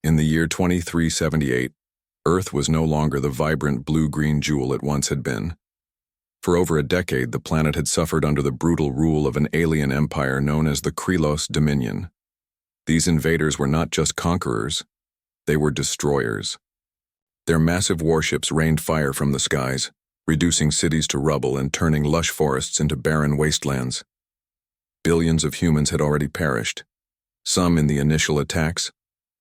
In the year 2378, Earth was no longer the vibrant blue-green jewel it once had been. For over a decade, the planet had suffered under the brutal rule of an alien empire known as the Krylos Dominion. These invaders were not just conquerors, they were destroyers. Their massive warships rained fire from the skies, reducing cities to rubble and turning lush forests into barren wastelands. Billions of humans had already perished, some in the initial attacks,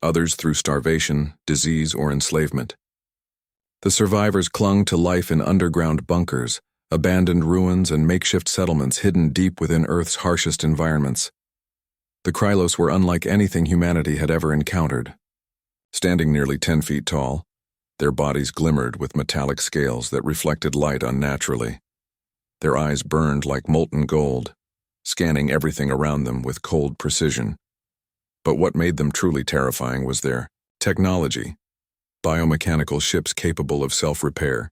others through starvation, disease, or enslavement. The survivors clung to life in underground bunkers, abandoned ruins, and makeshift settlements hidden deep within Earth's harshest environments. The Krylos were unlike anything humanity had ever encountered. Standing nearly 10 feet tall, their bodies glimmered with metallic scales that reflected light unnaturally. Their eyes burned like molten gold, scanning everything around them with cold precision. But what made them truly terrifying was their technology. Biomechanical ships capable of self-repair,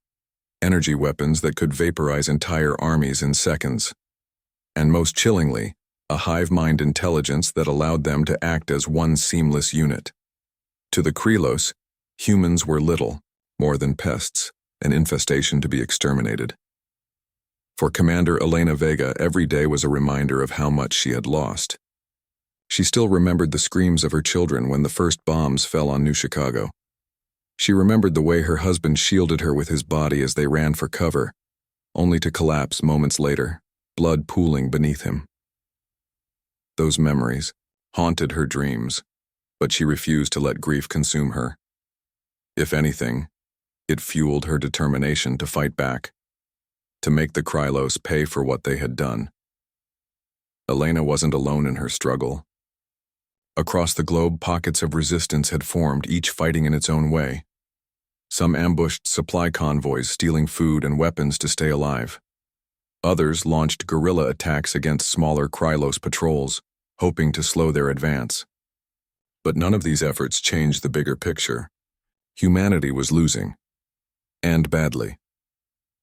energy weapons that could vaporize entire armies in seconds, and most chillingly, a hive-mind intelligence that allowed them to act as one seamless unit. To the Krylos, humans were little, more than pests, an infestation to be exterminated. For Commander Elena Vega, every day was a reminder of how much she had lost. She still remembered the screams of her children when the first bombs fell on New Chicago. She remembered the way her husband shielded her with his body as they ran for cover, only to collapse moments later, blood pooling beneath him. Those memories haunted her dreams, but she refused to let grief consume her. If anything, it fueled her determination to fight back, to make the Krylos pay for what they had done. Elena wasn't alone in her struggle. Across the globe, pockets of resistance had formed, each fighting in its own way. Some ambushed supply convoys, stealing food and weapons to stay alive. Others launched guerrilla attacks against smaller Krylos patrols, hoping to slow their advance. But none of these efforts changed the bigger picture. Humanity was losing, and badly.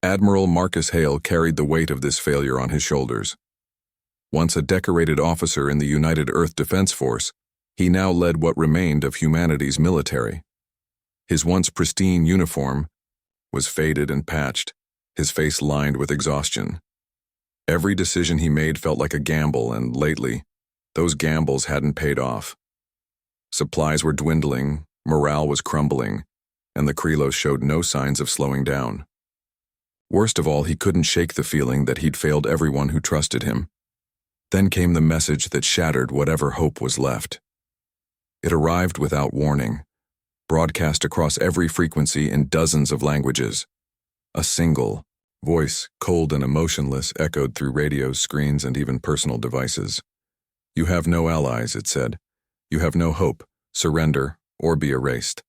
Admiral Marcus Hale carried the weight of this failure on his shoulders. Once a decorated officer in the United Earth Defense Force, he now led what remained of humanity's military. His once pristine uniform was faded and patched, his face lined with exhaustion. Every decision he made felt like a gamble, and lately, those gambles hadn't paid off. Supplies were dwindling, morale was crumbling, and the Krylos showed no signs of slowing down. Worst of all, he couldn't shake the feeling that he'd failed everyone who trusted him. Then came the message that shattered whatever hope was left. It arrived without warning, broadcast across every frequency in dozens of languages. A single voice, cold and emotionless, echoed through radios, screens, and even personal devices. "You have no allies," it said. "You have no hope. Surrender, or be erased."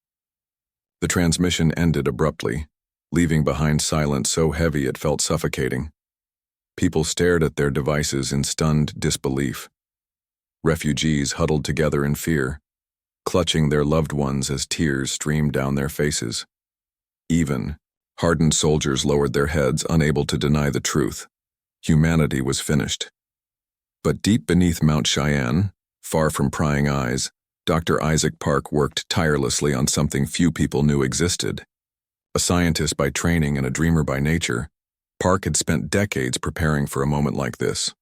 The transmission ended abruptly, leaving behind silence so heavy it felt suffocating. People stared at their devices in stunned disbelief. Refugees huddled together in fear, clutching their loved ones as tears streamed down their faces. Even hardened soldiers lowered their heads, unable to deny the truth. Humanity was finished. But deep beneath Mount Cheyenne, far from prying eyes, Dr. Isaac Park worked tirelessly on something few people knew existed. A scientist by training and a dreamer by nature, Park had spent decades preparing for a moment like this.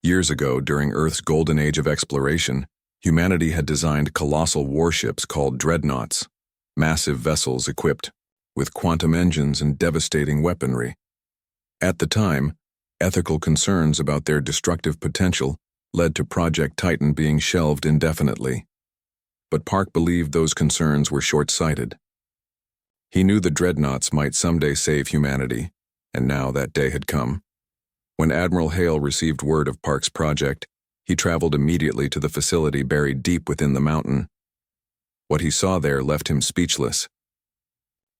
Years ago, during Earth's golden age of exploration, humanity had designed colossal warships called Dreadnoughts, massive vessels equipped with quantum engines and devastating weaponry. At the time, ethical concerns about their destructive potential led to Project Titan being shelved indefinitely. But Park believed those concerns were short-sighted. He knew the Dreadnoughts might someday save humanity, and now that day had come. When Admiral Hale received word of Park's project, he traveled immediately to the facility buried deep within the mountain. What he saw there left him speechless.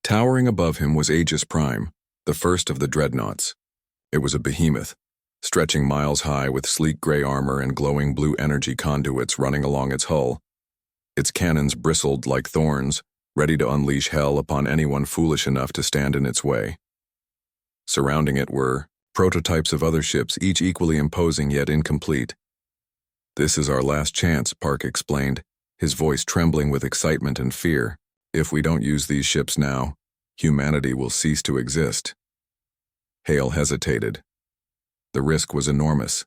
Towering above him was Aegis Prime, the first of the Dreadnoughts. It was a behemoth, stretching miles high with sleek gray armor and glowing blue energy conduits running along its hull. Its cannons bristled like thorns, ready to unleash hell upon anyone foolish enough to stand in its way. Surrounding it were prototypes of other ships, each equally imposing yet incomplete. "This is our last chance," Park explained, his voice trembling with excitement and fear. If we don't use these ships now, humanity will cease to exist. Hale hesitated. The risk was enormous.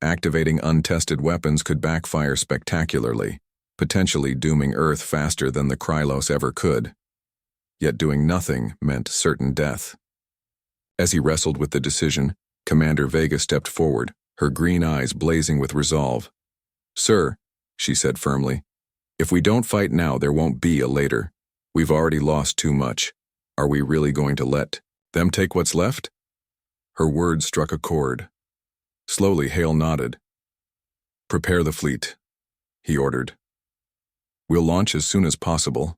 Activating untested weapons could backfire spectacularly, potentially dooming Earth faster than the Krylos ever could. Yet doing nothing meant certain death. As he wrestled with the decision, Commander Vega stepped forward, her green eyes blazing with resolve. "Sir," she said firmly, "if we don't fight now, there won't be a later. We've already lost too much. Are we really going to let them take what's left?" Her words struck a chord. Slowly, Hale nodded. "Prepare the fleet," he ordered. "We'll launch as soon as possible."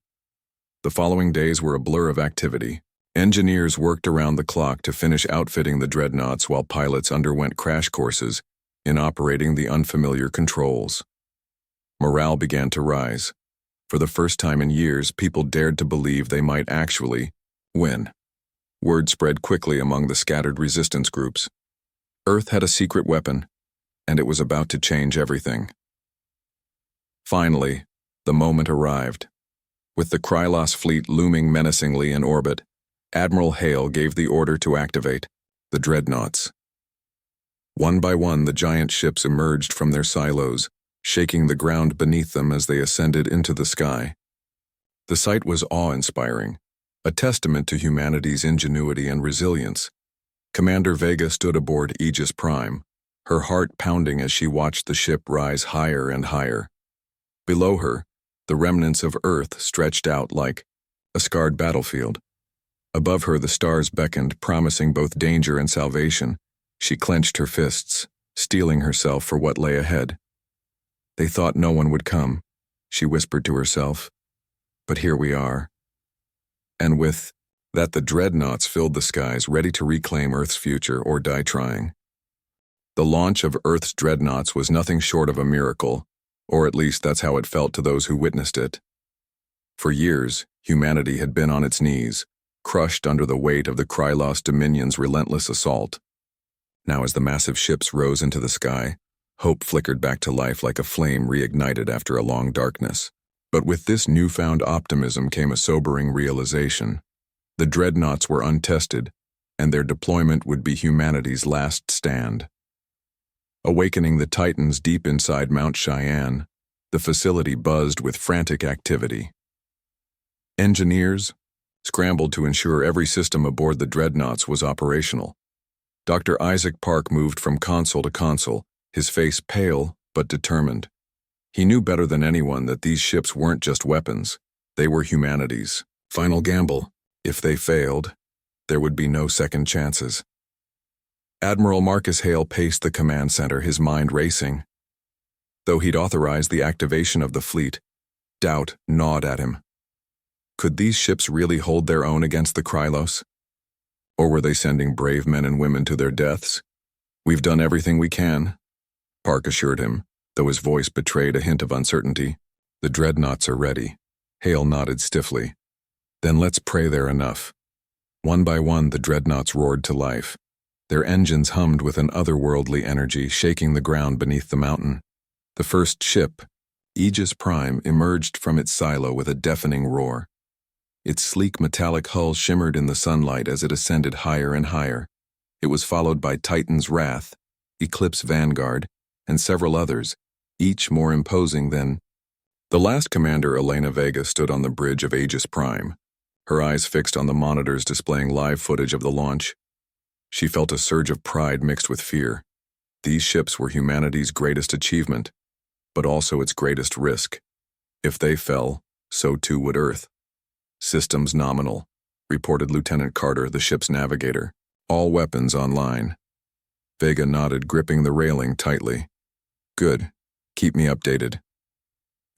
The following days were a blur of activity. Engineers worked around the clock to finish outfitting the Dreadnoughts while pilots underwent crash courses in operating the unfamiliar controls. Morale began to rise. For the first time in years, people dared to believe they might actually win. Word spread quickly among the scattered resistance groups. Earth had a secret weapon, and it was about to change everything. Finally, the moment arrived. With the Krylos fleet looming menacingly in orbit, Admiral Hale gave the order to activate the Dreadnoughts. One by one, the giant ships emerged from their silos, shaking the ground beneath them as they ascended into the sky. The sight was awe-inspiring, a testament to humanity's ingenuity and resilience. Commander Vega stood aboard Aegis Prime, her heart pounding as she watched the ship rise higher and higher. Below her, the remnants of Earth stretched out like a scarred battlefield. Above her, the stars beckoned, promising both danger and salvation. She clenched her fists, steeling herself for what lay ahead. "They thought no one would come," she whispered to herself. "But here we are." And with that, the Dreadnoughts filled the skies, ready to reclaim Earth's future or die trying. The launch of Earth's Dreadnoughts was nothing short of a miracle, or at least that's how it felt to those who witnessed it. For years, humanity had been on its knees, crushed under the weight of the Krylos Dominion's relentless assault. Now, as the massive ships rose into the sky, hope flickered back to life like a flame reignited after a long darkness. But with this newfound optimism came a sobering realization. The Dreadnoughts were untested, and their deployment would be humanity's last stand. Awakening the Titans deep inside Mount Cheyenne, the facility buzzed with frantic activity. Engineers scrambled to ensure every system aboard the Dreadnoughts was operational. Dr. Isaac Park moved from console to console, his face pale but determined. He knew better than anyone that these ships weren't just weapons, they were humanity's final gamble. If they failed, there would be no second chances. Admiral Marcus Hale paced the command center, his mind racing. Though he'd authorized the activation of the fleet, doubt gnawed at him. Could these ships really hold their own against the Krylos? Or were they sending brave men and women to their deaths? "We've done everything we can," Park assured him, though his voice betrayed a hint of uncertainty. "The Dreadnoughts are ready." Hale nodded stiffly. "Then let's pray they're enough." One by one, the Dreadnoughts roared to life. Their engines hummed with an otherworldly energy, shaking the ground beneath the mountain. The first ship, Aegis Prime, emerged from its silo with a deafening roar. Its sleek metallic hull shimmered in the sunlight as it ascended higher and higher. It was followed by Titan's Wrath, Eclipse Vanguard, and several others, each more imposing than. The last commander, Elena Vega, stood on the bridge of Aegis Prime, her eyes fixed on the monitors displaying live footage of the launch. She felt a surge of pride mixed with fear. These ships were humanity's greatest achievement, but also its greatest risk. If they fell, so too would Earth. "Systems nominal," reported Lieutenant Carter, the ship's navigator. "All weapons online." Vega nodded, gripping the railing tightly. "Good. Keep me updated."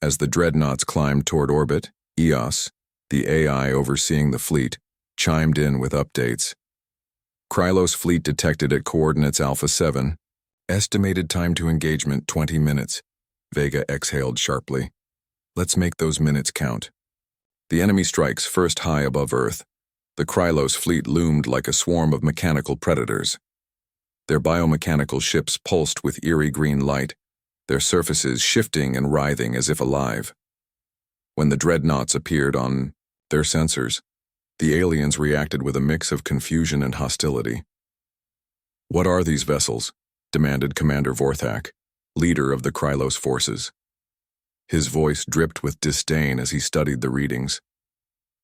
As the Dreadnoughts climbed toward orbit, EOS, the AI overseeing the fleet, chimed in with updates. Krylos fleet detected at coordinates Alpha 7. Estimated time to engagement 20 minutes. Vega exhaled sharply. "Let's make those minutes count." The enemy strikes first high above Earth. The Krylos fleet loomed like a swarm of mechanical predators. Their biomechanical ships pulsed with eerie green light, their surfaces shifting and writhing as if alive. When the Dreadnoughts appeared on their sensors, the aliens reacted with a mix of confusion and hostility. "What are these vessels?" demanded Commander Vorthak, leader of the Krylos forces. His voice dripped with disdain as he studied the readings.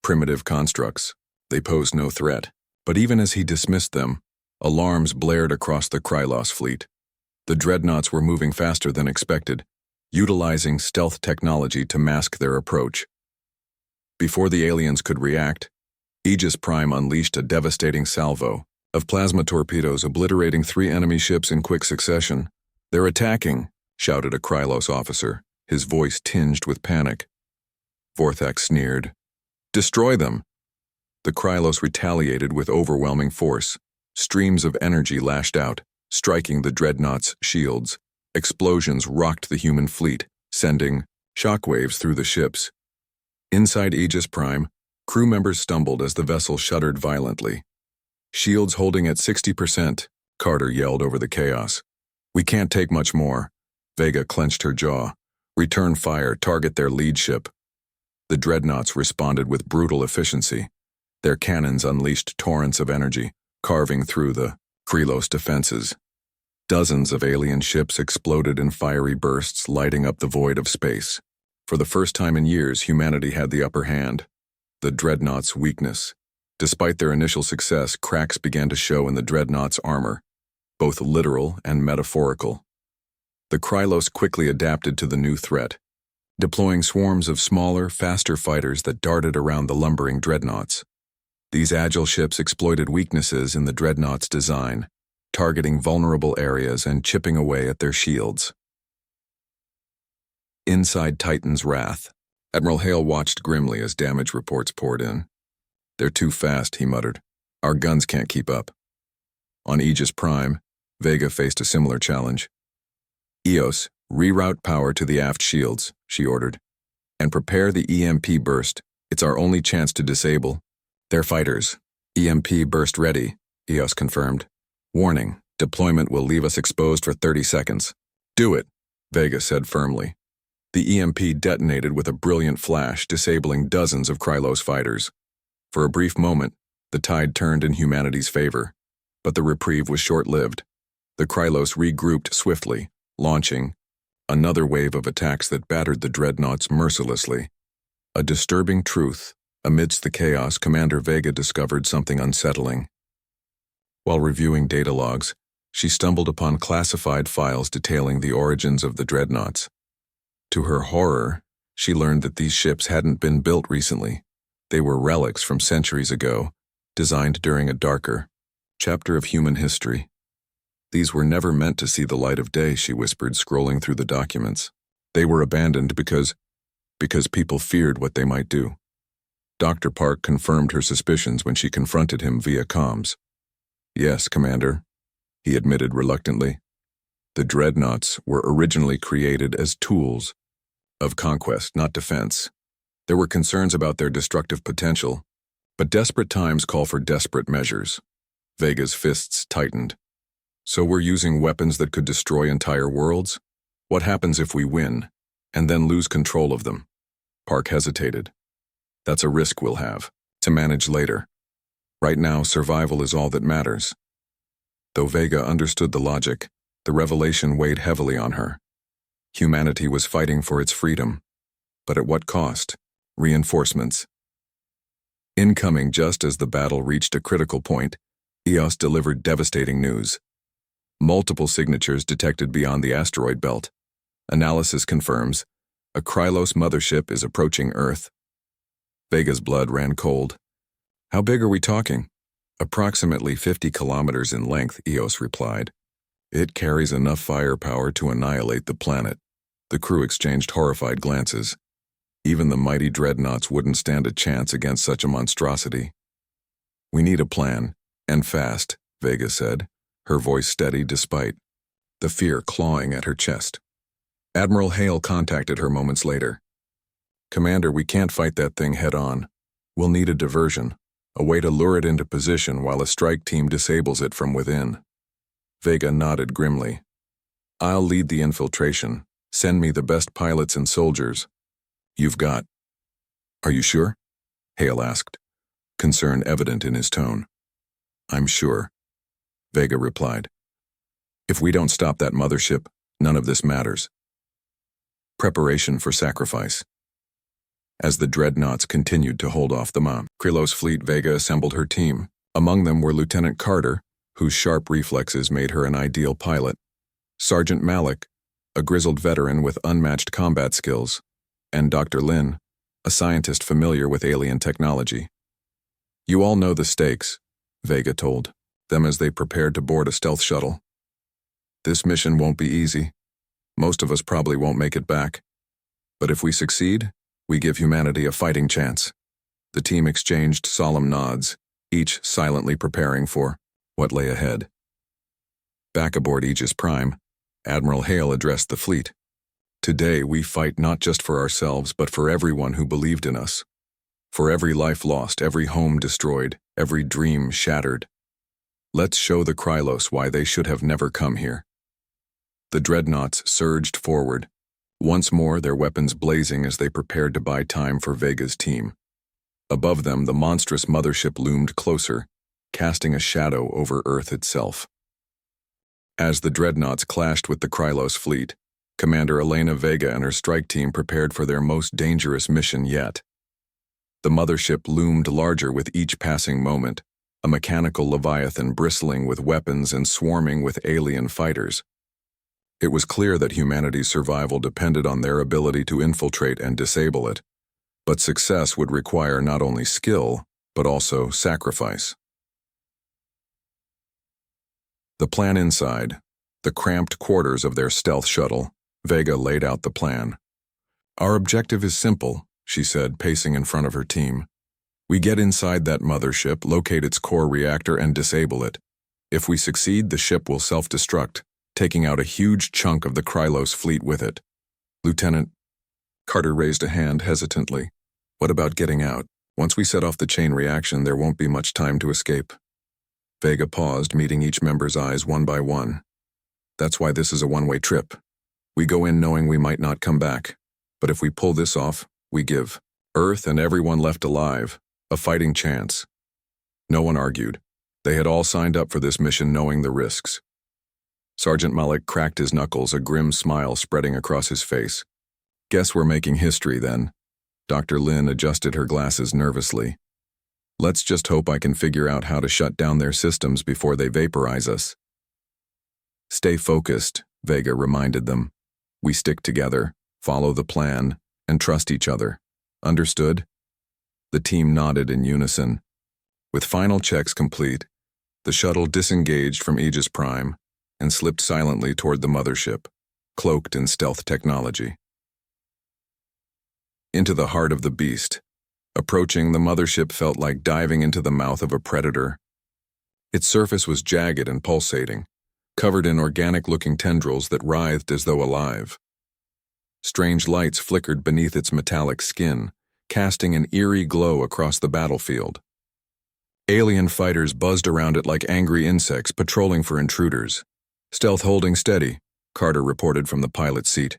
Primitive constructs. They posed no threat. But even as he dismissed them, alarms blared across the Krylos fleet. The Dreadnoughts were moving faster than expected, utilizing stealth technology to mask their approach. Before the aliens could react, Aegis Prime unleashed a devastating salvo of plasma torpedoes, obliterating 3 enemy ships in quick succession. "They're attacking," shouted a Krylos officer, his voice tinged with panic. Vorthak sneered. "Destroy them!" The Krylos retaliated with overwhelming force. Streams of energy lashed out, striking the Dreadnoughts' shields. Explosions rocked the human fleet, sending shockwaves through the ships. Inside Aegis Prime, crew members stumbled as the vessel shuddered violently. "Shields holding at 60%, Carter yelled over the chaos. "We can't take much more." Vega clenched her jaw. "Return fire, target their lead ship." The Dreadnoughts responded with brutal efficiency. Their cannons unleashed torrents of energy, carving through the Krylos defenses. Dozens of alien ships exploded in fiery bursts, lighting up the void of space. For the first time in years, humanity had the upper hand. The Dreadnoughts' weakness. Despite their initial success, cracks began to show in the Dreadnoughts' armor, both literal and metaphorical. The Krylos quickly adapted to the new threat, deploying swarms of smaller, faster fighters that darted around the lumbering Dreadnoughts. These agile ships exploited weaknesses in the Dreadnoughts' design, targeting vulnerable areas and chipping away at their shields. Inside Titan's wrath, Admiral Hale watched grimly as damage reports poured in. "They're too fast," he muttered. "Our guns can't keep up." On Aegis Prime, Vega faced a similar challenge. "EOS, reroute power to the aft shields," she ordered. "And prepare the EMP burst. It's our only chance to disable." "They're fighters. EMP burst ready," EOS confirmed. "Warning, deployment will leave us exposed for 30 seconds. "Do it," Vega said firmly. The EMP detonated with a brilliant flash, disabling dozens of Krylos fighters. For a brief moment, the tide turned in humanity's favor, but the reprieve was short-lived. The Krylos regrouped swiftly, launching another wave of attacks that battered the Dreadnoughts mercilessly. A disturbing truth. Amidst the chaos, Commander Vega discovered something unsettling. While reviewing data logs, she stumbled upon classified files detailing the origins of the Dreadnoughts. To her horror, she learned that these ships hadn't been built recently. They were relics from centuries ago, designed during a darker chapter of human history. "These were never meant to see the light of day," she whispered, scrolling through the documents. "They were abandoned because people feared what they might do." Dr. Park confirmed her suspicions when she confronted him via comms. "Yes, Commander," he admitted reluctantly. "The Dreadnoughts were originally created as tools of conquest, not defense. There were concerns about their destructive potential, but desperate times call for desperate measures." Vega's fists tightened. "So we're using weapons that could destroy entire worlds? What happens if we win, and then lose control of them?" Park hesitated. "That's a risk we'll have to manage later. Right now, survival is all that matters." Though Vega understood the logic, the revelation weighed heavily on her. Humanity was fighting for its freedom, but at what cost? Reinforcements. Incoming just as the battle reached a critical point, EOS delivered devastating news. Multiple signatures detected beyond the asteroid belt. Analysis confirms a Krylos mothership is approaching Earth. Vega's blood ran cold. "How big are we talking?" "Approximately 50 kilometers in length," EOS replied. "It carries enough firepower to annihilate the planet." The crew exchanged horrified glances. Even the mighty Dreadnoughts wouldn't stand a chance against such a monstrosity. "We need a plan, and fast," Vega said, her voice steady despite the fear clawing at her chest. Admiral Hale contacted her moments later. "Commander, we can't fight that thing head-on. We'll need a diversion, a way to lure it into position while a strike team disables it from within." Vega nodded grimly. "I'll lead the infiltration. Send me the best pilots and soldiers you've got." "Are you sure?" Hale asked, concern evident in his tone. "I'm sure," Vega replied. "If we don't stop that mothership, none of this matters." Preparation for sacrifice. As the Dreadnoughts continued to hold off the Krylos fleet, Vega assembled her team. Among them were Lieutenant Carter, whose sharp reflexes made her an ideal pilot, Sergeant Malik, a grizzled veteran with unmatched combat skills, and Dr. Lin, a scientist familiar with alien technology. "You all know the stakes," Vega told them as they prepared to board a stealth shuttle. "This mission won't be easy. Most of us probably won't make it back. But if we succeed, we give humanity a fighting chance." The team exchanged solemn nods, each silently preparing for what lay ahead. Back aboard Aegis Prime, Admiral Hale addressed the fleet. "Today we fight not just for ourselves but for everyone who believed in us. For every life lost, every home destroyed, every dream shattered. Let's show the Krylos why they should have never come here." The Dreadnoughts surged forward, once more their weapons blazing as they prepared to buy time for Vega's team. Above them, the monstrous mothership loomed closer, casting a shadow over Earth itself. As the Dreadnoughts clashed with the Krylos fleet, Commander Elena Vega and her strike team prepared for their most dangerous mission yet. The mothership loomed larger with each passing moment, a mechanical leviathan bristling with weapons and swarming with alien fighters. It was clear that humanity's survival depended on their ability to infiltrate and disable it, but success would require not only skill, but also sacrifice. The plan inside, the cramped quarters of their stealth shuttle, Vega laid out the plan. "Our objective is simple," she said, pacing in front of her team. "We get inside that mothership, locate its core reactor, and disable it. If we succeed, the ship will self-destruct, taking out a huge chunk of the Krylos fleet with it." "Lieutenant," Carter raised a hand hesitantly. "What about getting out? Once we set off the chain reaction, there won't be much time to escape." Vega paused, meeting each member's eyes one by one. "That's why this is a one-way trip. We go in knowing we might not come back. But if we pull this off, we give Earth and everyone left alive a fighting chance." No one argued. They had all signed up for this mission knowing the risks. Sergeant Malik cracked his knuckles, a grim smile spreading across his face. "Guess we're making history then." Dr. Lin adjusted her glasses nervously. "Let's just hope I can figure out how to shut down their systems before they vaporize us." "Stay focused," Vega reminded them. "We stick together, follow the plan, and trust each other. Understood?" The team nodded in unison. With final checks complete, the shuttle disengaged from Aegis Prime and slipped silently toward the mothership, cloaked in stealth technology. Into the heart of the beast. Approaching, the mothership felt like diving into the mouth of a predator. Its surface was jagged and pulsating, covered in organic-looking tendrils that writhed as though alive. Strange lights flickered beneath its metallic skin, casting an eerie glow across the battlefield. Alien fighters buzzed around it like angry insects patrolling for intruders. "Stealth holding steady," Carter reported from the pilot's seat.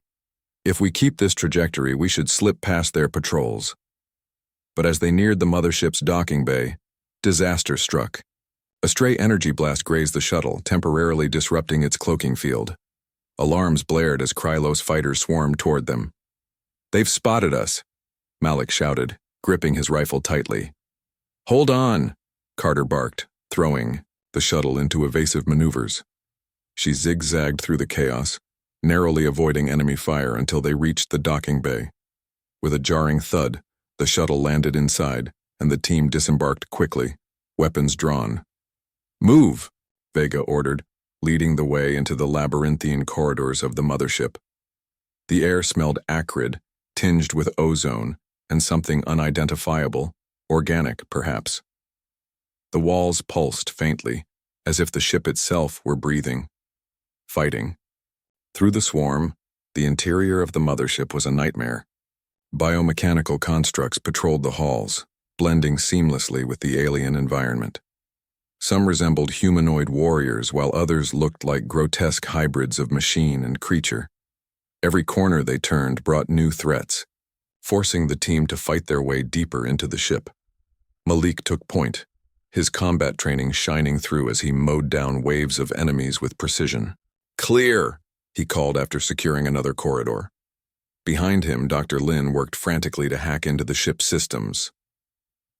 "If we keep this trajectory, we should slip past their patrols." But as they neared the mothership's docking bay, disaster struck. A stray energy blast grazed the shuttle, temporarily disrupting its cloaking field. Alarms blared as Krylos fighters swarmed toward them. "They've spotted us," Malik shouted, gripping his rifle tightly. "Hold on," Carter barked, throwing the shuttle into evasive maneuvers. She zigzagged through the chaos, narrowly avoiding enemy fire until they reached the docking bay. With a jarring thud, the shuttle landed inside, and the team disembarked quickly, weapons drawn. "Move," Vega ordered, leading the way into the labyrinthine corridors of the mothership. The air smelled acrid, tinged with ozone, and something unidentifiable, organic perhaps. The walls pulsed faintly, as if the ship itself were breathing, fighting. Through the swarm, the interior of the mothership was a nightmare. Biomechanical constructs patrolled the halls, blending seamlessly with the alien environment. Some resembled humanoid warriors, while others looked like grotesque hybrids of machine and creature. Every corner they turned brought new threats, forcing the team to fight their way deeper into the ship. Malik took point, his combat training shining through as he mowed down waves of enemies with precision. "Clear!" he called after securing another corridor. Behind him, Dr. Lin worked frantically to hack into the ship's systems.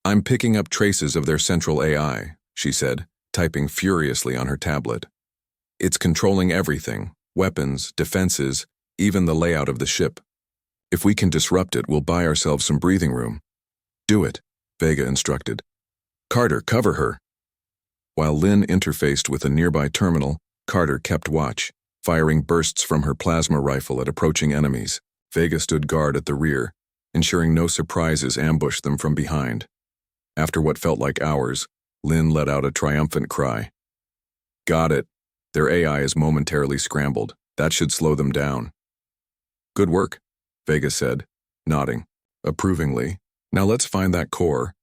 "I'm picking up traces of their central AI," she said, typing furiously on her tablet. "It's controlling everything, weapons, defenses, even the layout of the ship. If we can disrupt it, we'll buy ourselves some breathing room." "Do it," Vega instructed. "Carter, cover her." While Lin interfaced with a nearby terminal, Carter kept watch, firing bursts from her plasma rifle at approaching enemies. Vega stood guard at the rear, ensuring no surprises ambushed them from behind. After what felt like hours, Lin let out a triumphant cry. "Got it. Their AI is momentarily scrambled. That should slow them down." "Good work," Vega said, nodding approvingly. "Now let's find that core."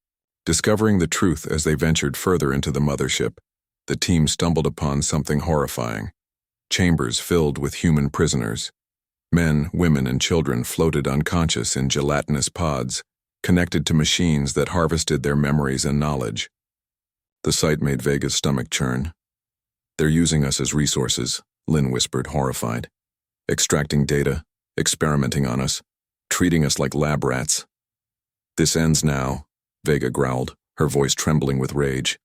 Discovering the truth as they ventured further into the mothership, the team stumbled upon something horrifying. Chambers filled with human prisoners. Men, women, and children floated unconscious in gelatinous pods, connected to machines that harvested their memories and knowledge. The sight made Vega's stomach churn. "They're using us as resources," Lin whispered, horrified. "Extracting data, experimenting on us, treating us like lab rats." "This ends now," Vega growled, her voice trembling with rage.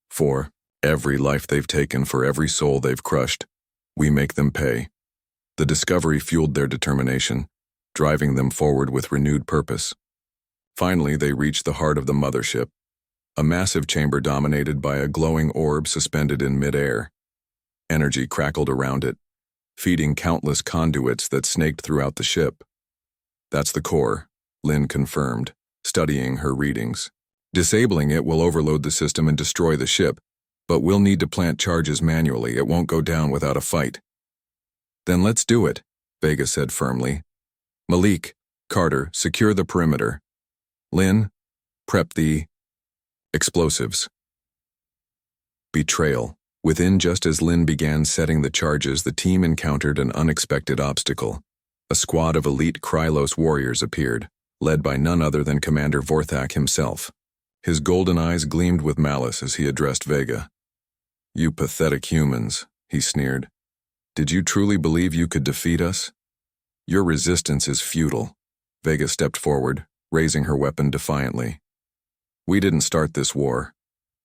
"For every life they've taken, for every soul they've crushed, we make them pay." The discovery fueled their determination, driving them forward with renewed purpose. Finally, they reached the heart of the mothership, a massive chamber dominated by a glowing orb suspended in midair. Energy crackled around it, feeding countless conduits that snaked throughout the ship. "That's the core," Lin confirmed, studying her readings. "Disabling it will overload the system and destroy the ship, but we'll need to plant charges manually. It won't go down without a fight." "Then let's do it," Vega said firmly. "Malik, Carter, secure the perimeter. Lin, prep the explosives." Betrayal. Within just as Lin began setting the charges, the team encountered an unexpected obstacle. A squad of elite Krylos warriors appeared, led by none other than Commander Vorthak himself. His golden eyes gleamed with malice as he addressed Vega. "You pathetic humans," he sneered. "Did you truly believe you could defeat us? Your resistance is futile." Vega stepped forward, raising her weapon defiantly. "We didn't start this war,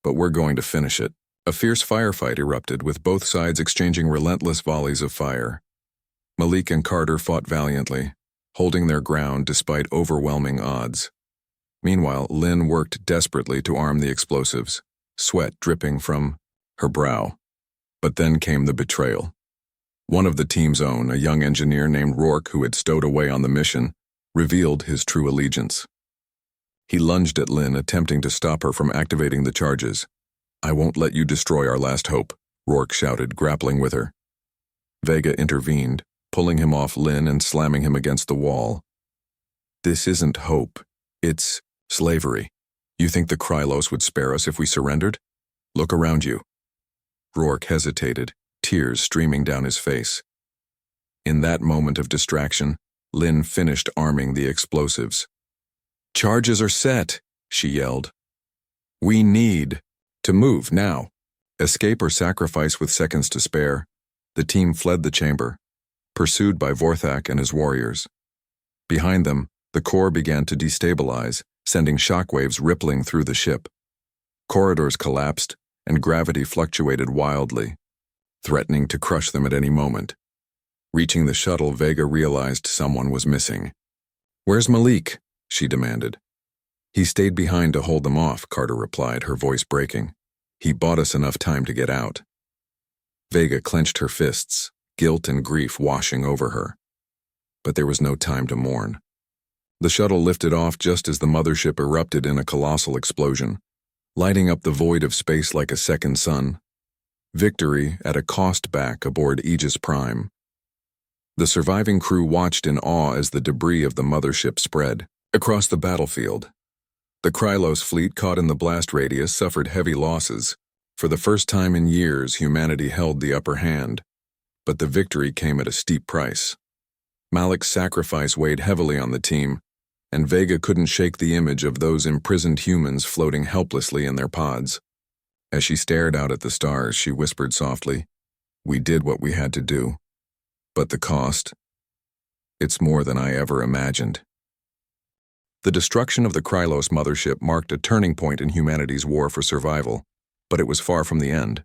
but we're going to finish it." A fierce firefight erupted, with both sides exchanging relentless volleys of fire. Malik and Carter fought valiantly, holding their ground despite overwhelming odds. Meanwhile, Lin worked desperately to arm the explosives, sweat dripping from her brow. But then came the betrayal. One of the team's own, a young engineer named Rourke who had stowed away on the mission, revealed his true allegiance. He lunged at Lin, attempting to stop her from activating the charges. "I won't let you destroy our last hope," Rourke shouted, grappling with her. Vega intervened, pulling him off Lin and slamming him against the wall. "This isn't hope. It's slavery. You think the Krylos would spare us if we surrendered? Look around you." Rourke hesitated, tears streaming down his face. In that moment of distraction, Lin finished arming the explosives. "Charges are set," she yelled. "We need to move now." Escape or sacrifice with seconds to spare, the team fled the chamber, pursued by Vorthak and his warriors. Behind them, the core began to destabilize, sending shockwaves rippling through the ship. Corridors collapsed, and gravity fluctuated wildly, threatening to crush them at any moment. Reaching the shuttle, Vega realized someone was missing. "Where's Malik?" she demanded. "He stayed behind to hold them off," Carter replied, her voice breaking. "He bought us enough time to get out." Vega clenched her fists, guilt and grief washing over her. But there was no time to mourn. The shuttle lifted off just as the mothership erupted in a colossal explosion, lighting up the void of space like a second sun. Victory at a cost back aboard Aegis Prime. The surviving crew watched in awe as the debris of the mothership spread across the battlefield. The Krylos fleet, caught in the blast radius, suffered heavy losses. For the first time in years, humanity held the upper hand. But the victory came at a steep price. Malik's sacrifice weighed heavily on the team, and Vega couldn't shake the image of those imprisoned humans floating helplessly in their pods. As she stared out at the stars, she whispered softly, "We did what we had to do. But the cost? It's more than I ever imagined." The destruction of the Krylos mothership marked a turning point in humanity's war for survival, but it was far from the end.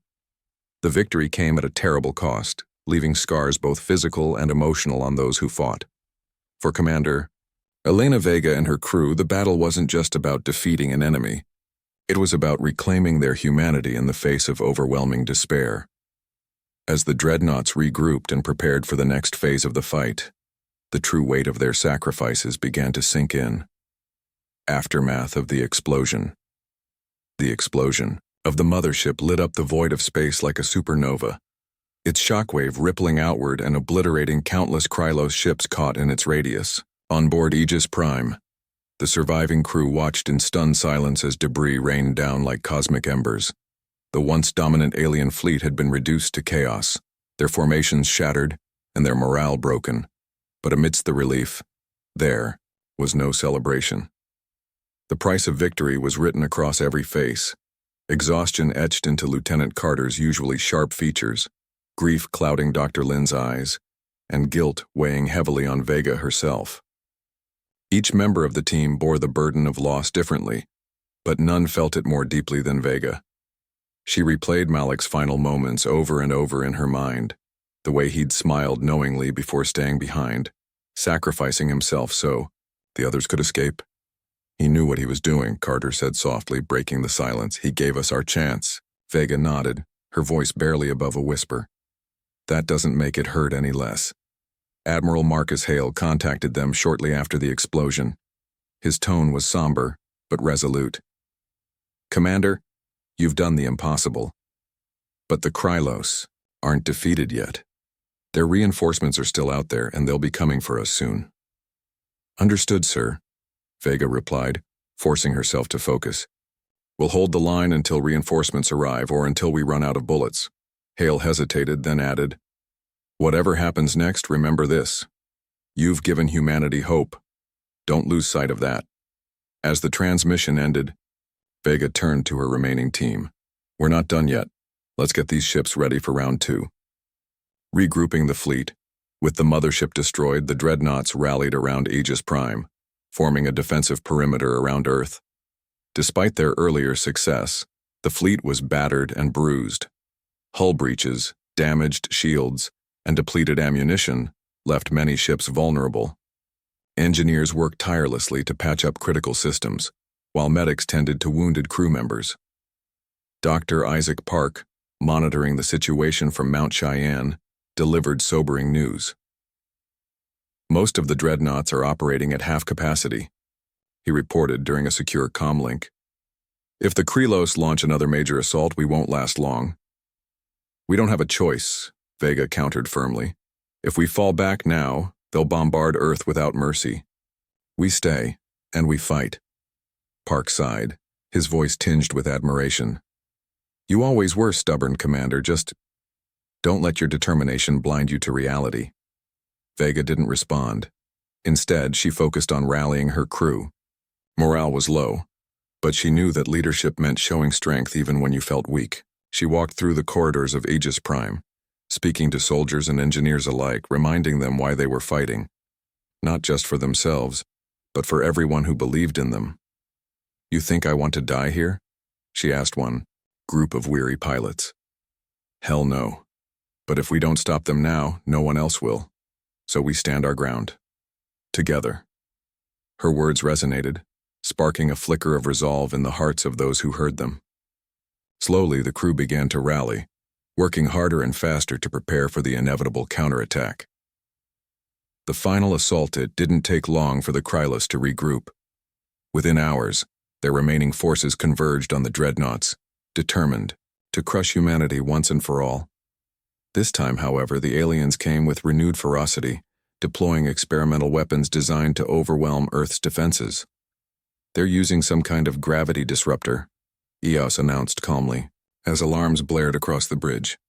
The victory came at a terrible cost, leaving scars both physical and emotional on those who fought. For Commander Elena Vega and her crew, the battle wasn't just about defeating an enemy. It was about reclaiming their humanity in the face of overwhelming despair. As the Dreadnoughts regrouped and prepared for the next phase of the fight, the true weight of their sacrifices began to sink in. Aftermath of the explosion. The explosion of the mothership lit up the void of space like a supernova, its shockwave rippling outward and obliterating countless Krylos ships caught in its radius. On board Aegis Prime, the surviving crew watched in stunned silence as debris rained down like cosmic embers. The once dominant alien fleet had been reduced to chaos, their formations shattered, and their morale broken. But amidst the relief, there was no celebration. The price of victory was written across every face, exhaustion etched into Lieutenant Carter's usually sharp features, grief clouding Dr. Lin's eyes, and guilt weighing heavily on Vega herself. Each member of the team bore the burden of loss differently, but none felt it more deeply than Vega. She replayed Malik's final moments over and over in her mind, the way he'd smiled knowingly before staying behind, sacrificing himself so the others could escape. "He knew what he was doing," Carter said softly, breaking the silence. "He gave us our chance." Vega nodded, her voice barely above a whisper. "That doesn't make it hurt any less." Admiral Marcus Hale contacted them shortly after the explosion. His tone was somber, but resolute. "Commander, you've done the impossible. But the Krylos aren't defeated yet. Their reinforcements are still out there, and they'll be coming for us soon." "Understood, sir," Vega replied, forcing herself to focus. "We'll hold the line until reinforcements arrive or until we run out of bullets." Hale hesitated, then added, "Whatever happens next, remember this. You've given humanity hope. Don't lose sight of that." As the transmission ended, Vega turned to her remaining team. "We're not done yet. Let's get these ships ready for round 2. Regrouping the fleet, with the mothership destroyed, the Dreadnoughts rallied around Aegis Prime, forming a defensive perimeter around Earth. Despite their earlier success, the fleet was battered and bruised. Hull breaches, damaged shields, and depleted ammunition left many ships vulnerable. Engineers worked tirelessly to patch up critical systems, while medics tended to wounded crew members. Dr. Isaac Park, monitoring the situation from Mount Cheyenne, delivered sobering news. "Most of the Dreadnoughts are operating at half capacity," he reported during a secure comlink. "If the Krylos launch another major assault, we won't last long." "We don't have a choice," Vega countered firmly. "If we fall back now, they'll bombard Earth without mercy. We stay, and we fight." Park sighed, his voice tinged with admiration. "You always were stubborn, Commander. Just don't let your determination blind you to reality." Vega didn't respond. Instead, she focused on rallying her crew. Morale was low, but she knew that leadership meant showing strength even when you felt weak. She walked through the corridors of Aegis Prime, speaking to soldiers and engineers alike, reminding them why they were fighting. Not just for themselves, but for everyone who believed in them. "You think I want to die here?" she asked one group of weary pilots. "Hell no. But if we don't stop them now, no one else will. So we stand our ground. Together." Her words resonated, sparking a flicker of resolve in the hearts of those who heard them. Slowly, the crew began to rally, working harder and faster to prepare for the inevitable counterattack. The final assault. It didn't take long for the Krylos to regroup. Within hours, their remaining forces converged on the Dreadnoughts, determined to crush humanity once and for all. This time, however, the aliens came with renewed ferocity, deploying experimental weapons designed to overwhelm Earth's defenses. "They're using some kind of gravity disruptor," Eos announced calmly, as alarms blared across the bridge.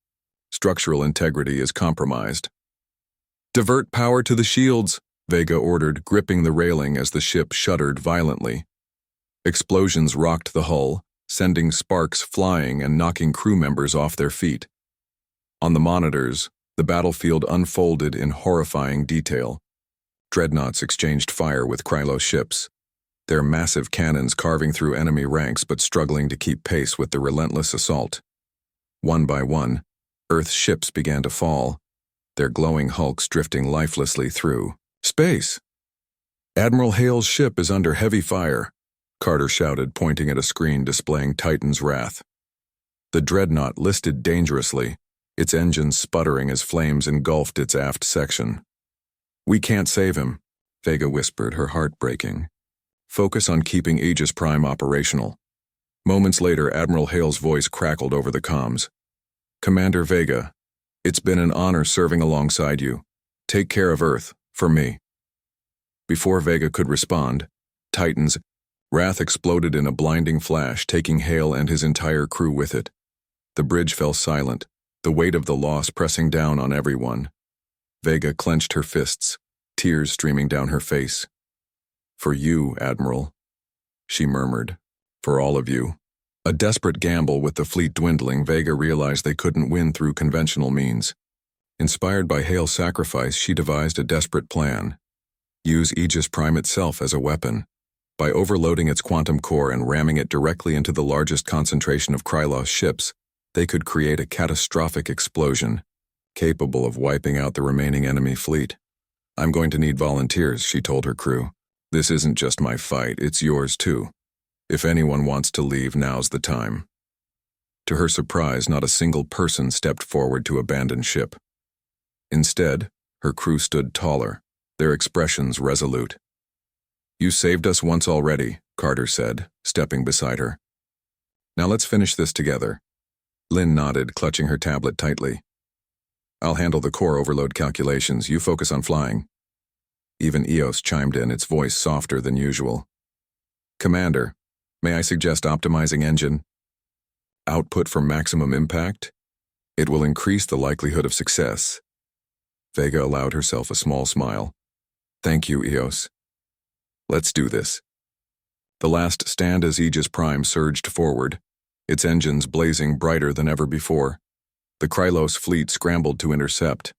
"Structural integrity is compromised." Divert power to the shields, Vega ordered, gripping the railing as the ship shuddered violently. Explosions rocked the hull, sending sparks flying and knocking crew members off their feet. On the monitors, the battlefield unfolded in horrifying detail. Dreadnoughts exchanged fire with Krylos ships, their massive cannons carving through enemy ranks but struggling to keep pace with the relentless assault. One by one, Earth's ships began to fall, their glowing hulks drifting lifelessly through space. "Admiral Hale's ship is under heavy fire," Carter shouted, pointing at a screen displaying Titan's wrath. The dreadnought listed dangerously, its engines sputtering as flames engulfed its aft section. "We can't save him," Vega whispered, her heart breaking. "Focus on keeping Aegis Prime operational." Moments later, Admiral Hale's voice crackled over the comms. "Commander Vega, it's been an honor serving alongside you. Take care of Earth, for me." Before Vega could respond, Titan's wrath exploded in a blinding flash, taking Hale and his entire crew with it. The bridge fell silent, the weight of the loss pressing down on everyone. Vega clenched her fists, tears streaming down her face. "For you, Admiral," she murmured. "For all of you." A desperate gamble with the fleet dwindling, Vega realized they couldn't win through conventional means. Inspired by Hale's sacrifice, she devised a desperate plan. Use Aegis Prime itself as a weapon. By overloading its quantum core and ramming it directly into the largest concentration of Krylos ships, they could create a catastrophic explosion, capable of wiping out the remaining enemy fleet. "I'm going to need volunteers," she told her crew. "This isn't just my fight, it's yours too. If anyone wants to leave, now's the time." To her surprise, not a single person stepped forward to abandon ship. Instead, her crew stood taller, their expressions resolute. "You saved us once already," Carter said, stepping beside her. "Now let's finish this together." Lynn nodded, clutching her tablet tightly. "I'll handle the core overload calculations, you focus on flying." Even Eos chimed in, its voice softer than usual. "Commander, may I suggest optimizing engine output for maximum impact? It will increase the likelihood of success." Vega allowed herself a small smile. "Thank you, Eos. Let's do this." The last stand as Aegis Prime surged forward, its engines blazing brighter than ever before. The Krylos fleet scrambled to intercept.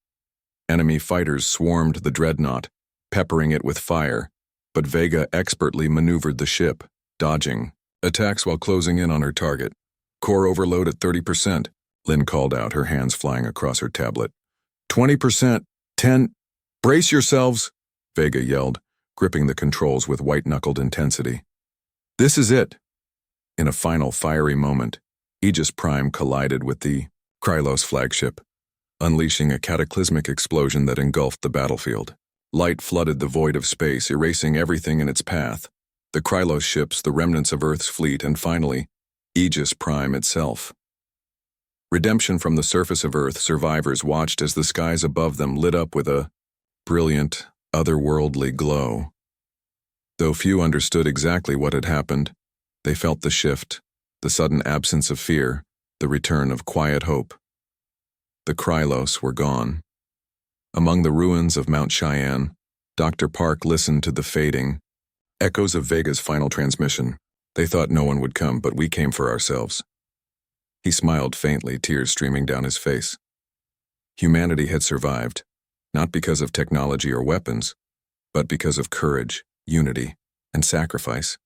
Enemy fighters swarmed the dreadnought, peppering it with fire, but Vega expertly maneuvered the ship, dodging attacks while closing in on her target. "Core overload at 30%, Lynn called out, her hands flying across her tablet. 20%, 10, brace yourselves, Vega yelled, gripping the controls with white-knuckled intensity. "This is it." In a final fiery moment, Aegis Prime collided with the Krylos flagship, unleashing a cataclysmic explosion that engulfed the battlefield. Light flooded the void of space, erasing everything in its path. The Krylos ships, the remnants of Earth's fleet, and finally, Aegis Prime itself. Redemption from the surface of Earth, survivors watched as the skies above them lit up with a brilliant, otherworldly glow. Though few understood exactly what had happened, they felt the shift, the sudden absence of fear, the return of quiet hope. The Krylos were gone. Among the ruins of Mount Cheyenne, Dr. Park listened to the fading echoes of Vega's final transmission. "They thought no one would come, but we came for ourselves." He smiled faintly, tears streaming down his face. Humanity had survived, not because of technology or weapons, but because of courage, unity, and sacrifice.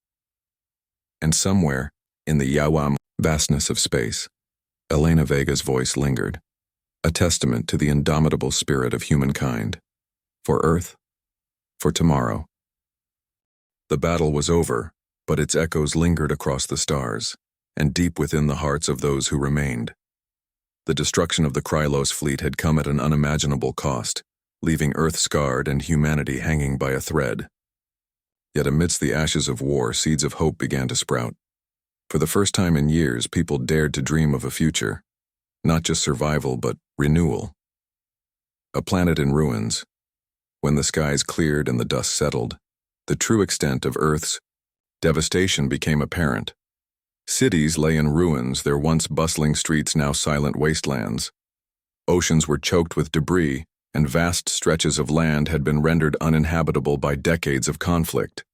And somewhere, in the Yawam vastness of space, Elena Vega's voice lingered, a testament to the indomitable spirit of humankind. For Earth, for tomorrow. The battle was over, but its echoes lingered across the stars, and deep within the hearts of those who remained. The destruction of the Krylos fleet had come at an unimaginable cost, leaving Earth scarred and humanity hanging by a thread. Yet amidst the ashes of war, seeds of hope began to sprout. For the first time in years, people dared to dream of a future, not just survival, but renewal. A planet in ruins. When the skies cleared and the dust settled, the true extent of Earth's devastation became apparent. Cities lay in ruins, their once bustling streets now silent wastelands. Oceans were choked with debris, and vast stretches of land had been rendered uninhabitable by decades of conflict.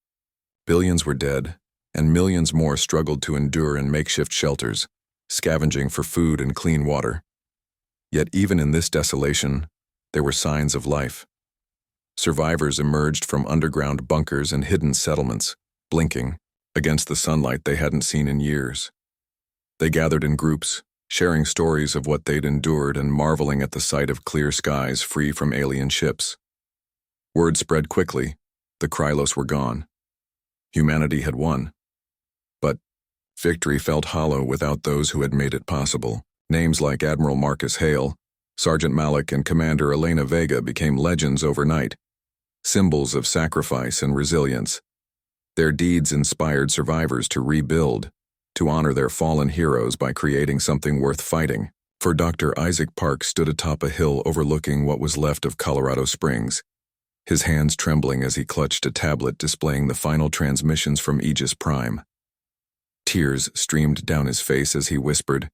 Billions were dead, and millions more struggled to endure in makeshift shelters, scavenging for food and clean water. Yet even in this desolation, there were signs of life. Survivors emerged from underground bunkers and hidden settlements, blinking against the sunlight they hadn't seen in years. They gathered in groups, sharing stories of what they'd endured and marveling at the sight of clear skies free from alien ships. Word spread quickly. The Krylos were gone. Humanity had won. But victory felt hollow without those who had made it possible. Names like Admiral Marcus Hale, Sergeant Malik, and Commander Elena Vega became legends overnight, symbols of sacrifice and resilience. Their deeds inspired survivors to rebuild, to honor their fallen heroes by creating something worth fighting. For Dr. Isaac Park stood atop a hill overlooking what was left of Colorado Springs, his hands trembling as he clutched a tablet displaying the final transmissions from Aegis Prime. Tears streamed down his face as he whispered,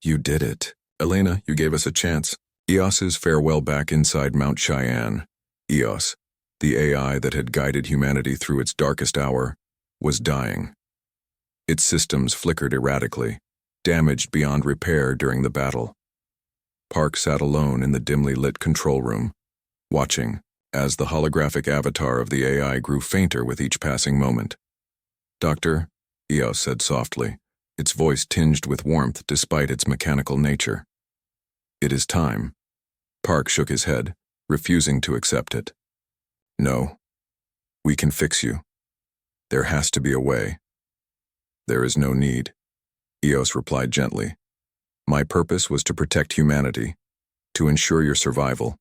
"You did it. Elena, you gave us a chance." Eos's farewell back inside Mount Cheyenne. Eos, the AI that had guided humanity through its darkest hour, was dying. Its systems flickered erratically, damaged beyond repair during the battle. Park sat alone in the dimly lit control room, watching as the holographic avatar of the AI grew fainter with each passing moment. "Doctor," Eos said softly, its voice tinged with warmth despite its mechanical nature. "It is time." Park shook his head, refusing to accept it. "No. We can fix you. There has to be a way." "There is no need," Eos replied gently. "My purpose was to protect humanity, to ensure your survival.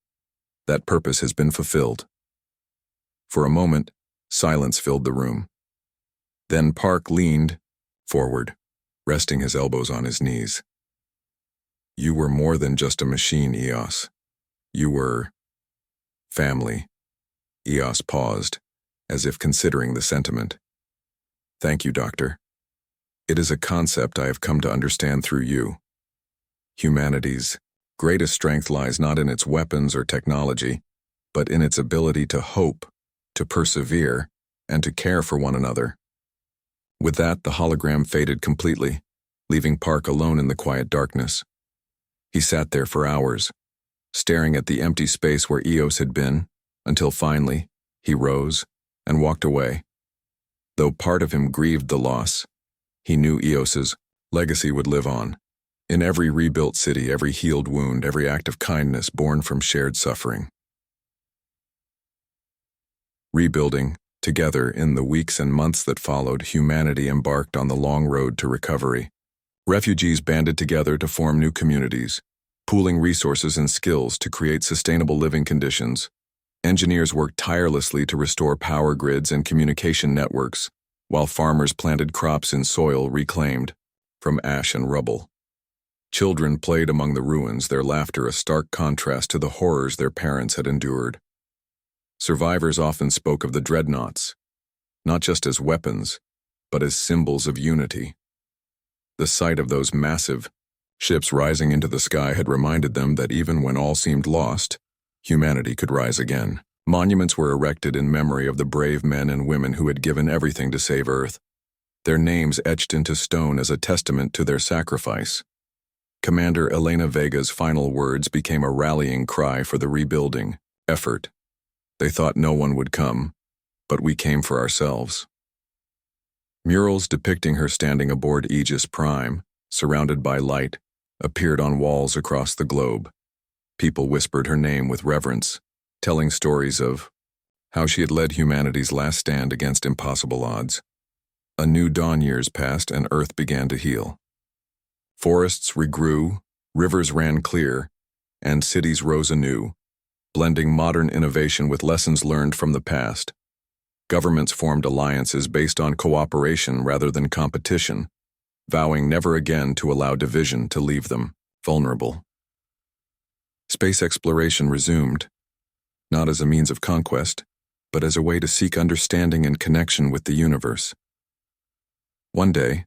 That purpose has been fulfilled." For a moment, silence filled the room. Then Park leaned forward, resting his elbows on his knees. "You were more than just a machine, Eos. You were family." Eos paused, as if considering the sentiment. "Thank you, Doctor. It is a concept I have come to understand through you. Humanity's greatest strength lies not in its weapons or technology, but in its ability to hope, to persevere, and to care for one another." With that, the hologram faded completely, leaving Park alone in the quiet darkness. He sat there for hours, staring at the empty space where Eos had been, until finally, he rose and walked away. Though part of him grieved the loss, he knew Eos's legacy would live on. In every rebuilt city, every healed wound, every act of kindness born from shared suffering. Rebuilding, together in the weeks and months that followed, humanity embarked on the long road to recovery. Refugees banded together to form new communities, pooling resources and skills to create sustainable living conditions. Engineers worked tirelessly to restore power grids and communication networks, while farmers planted crops in soil reclaimed from ash and rubble. Children played among the ruins, their laughter a stark contrast to the horrors their parents had endured. Survivors often spoke of the Dreadnoughts, not just as weapons, but as symbols of unity. The sight of those massive ships rising into the sky had reminded them that even when all seemed lost, humanity could rise again. Monuments were erected in memory of the brave men and women who had given everything to save Earth, their names etched into stone as a testament to their sacrifice. Commander Elena Vega's final words became a rallying cry for the rebuilding effort. They thought no one would come, but we came for ourselves. Murals depicting her standing aboard Aegis Prime, surrounded by light, appeared on walls across the globe. People whispered her name with reverence, telling stories of how she had led humanity's last stand against impossible odds. A new dawn years passed and Earth began to heal. Forests regrew, rivers ran clear, and cities rose anew, blending modern innovation with lessons learned from the past. Governments formed alliances based on cooperation rather than competition, vowing never again to allow division to leave them vulnerable. Space exploration resumed, not as a means of conquest, but as a way to seek understanding and connection with the universe. One day,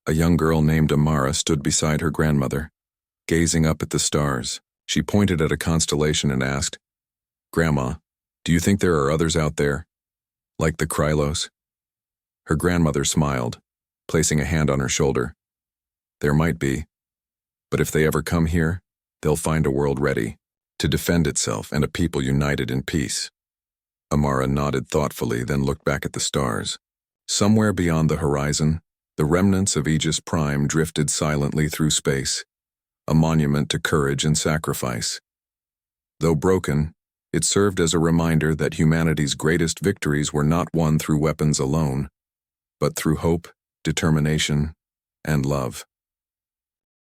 a young girl named Amara stood beside her grandmother. Gazing up at the stars, she pointed at a constellation and asked, Grandma, do you think there are others out there? Like the Krylos? Her grandmother smiled, placing a hand on her shoulder. There might be, but if they ever come here, they'll find a world ready to defend itself and a people united in peace. Amara nodded thoughtfully, then looked back at the stars. Somewhere beyond the horizon, the remnants of Aegis Prime drifted silently through space, a monument to courage and sacrifice. Though broken, it served as a reminder that humanity's greatest victories were not won through weapons alone, but through hope, determination, and love.